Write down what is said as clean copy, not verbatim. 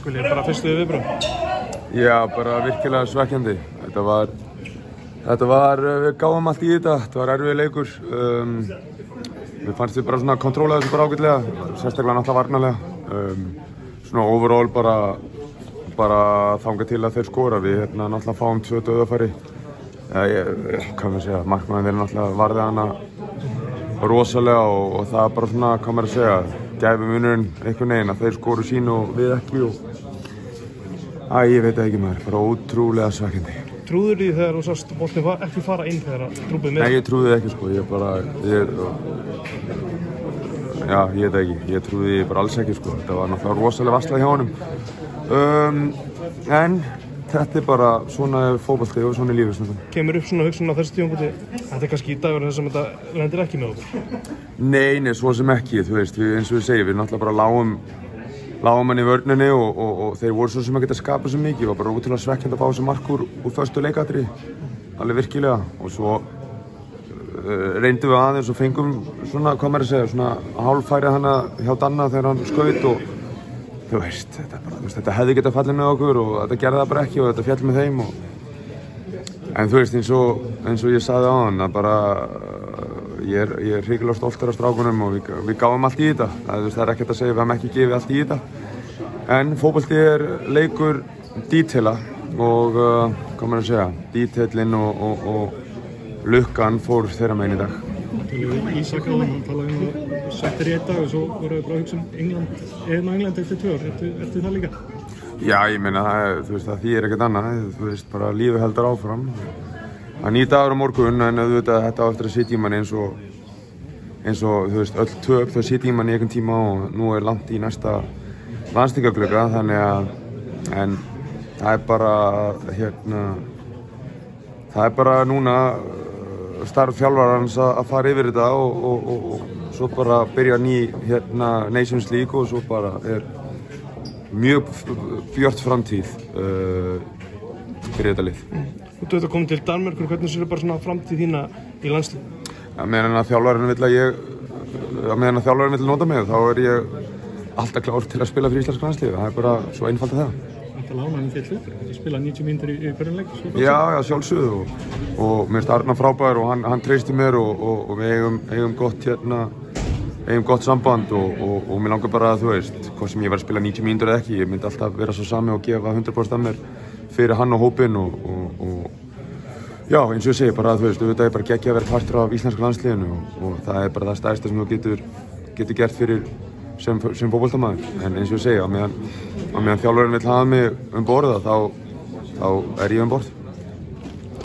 Gulli, bara fyrstu viðbrögð? Já, bara virkilega svekkjandi. Þetta var, við gáðum allt í þetta var erfiður leikur. Við fannst við bara svona að kontróla þessu bara ágætlega, sérstaklega náttúrulega varnarlega. Svona overall bara þangað til að þeir skora. Við náttúrulega fáum 2 dauðafæri. Hvað maður segja, markmaðurinn þeir náttúrulega varði hana rosalega og það bara svona, hvað maður að segja, gæfi munurinn einhvern veginn að þeir skoru sín og við ekki ég veit ekki maður, bara ótrúlega svekkjandi. Trúður því þegar þú sást boltinn ekki fara inn þegar að drúpið með? Nei, ég trúði ekki sko, ég veit ekki, ég trúði bara alls ekki sko, þetta var náttúrulega rosalega vaslað hjá honum. En þetta bara svona fótbolti og svona lífið svona. Kemur upp svona hugsun á þessu tímapunkti, þetta kannski í dagur þess að þetta lendir ekki með okkur? Nei, svo sem ekki, þú veist, eins og við segjum, við náttúrulega bara lágum hann í vörninni og þeir voru svo sem að geta skapað svo mikið. Það var bara útrúlega svekkjandi að fá þessu mark úr föstu leikatriði, alveg virkilega. Og svo reyndum við aðeins og fengum svona, hvað maður að segja, svona hálffærið hana hjá Danna þegar hann skaut og þú veist, þetta hefði getað fallið með okkur og þetta gerði það bara ekki og þetta fjall með þeim en þú veist, eins og ég sagði á hann að bara ég er hrikalega stoltur af strákunum og við gáum allt í þetta. Það er ekkert að segja við hefum ekki gefið allt í þetta en fótbolti er leikur detaila og hvað maður að segja, detailinn og lukkan fór þeirra megin í dag. Ísak á hann talaði að settir í 1 dag og svo voru við bara að hugsa England, England eftir 2 ár, ertu það líka? Já, ég meina þú veist, það þýðir ekkert annað, þú veist, bara lífið heldur áfram. Það er 9 dagur á morgun en auðvitað þetta á eftir að sitja í manni eins og þú veist, öll töp þau sitja í manni í einhvern tíma og nú er langt í næsta landsleikjaglugga þannig að en það er bara núna starf þjálfarans að fara yfir þetta og svo bara byrja ný Nations League og svo bara er mjög björt framtíð fyrir þetta lið. Þú ert að koma til Danmerkur, hvernig séu bara svona framtíð þína í landslið? Meðan að þjálfarinn vill nota mig þá er ég alltaf klár til að spila fyrir íslenska landslið, það er bara svo einfalt að það. Þetta lána hann þitt hlut, þetta spila 90 mínútur í hverjum leik? Já, sjálfsögðu og mér finnst Arnar frábær og hann treysti mér og við eigum gott samband og mér langar bara að þú veist, hvað sem ég var að spila 90 mínútur eða ekki, ég myndi alltaf vera svo sami og gefa 100% af mér fyrir hann og hópinn og já, eins og ég segi bara að þú veist, auðvitað er bara geggjað að vera partur af íslenska landsliðinu og það er bara það stærsta sem þú getur gert fyrir sem fótboltamaður en eins og ég segi, á meðan þjálfarinn vill hafa mig borða þá er ég borð.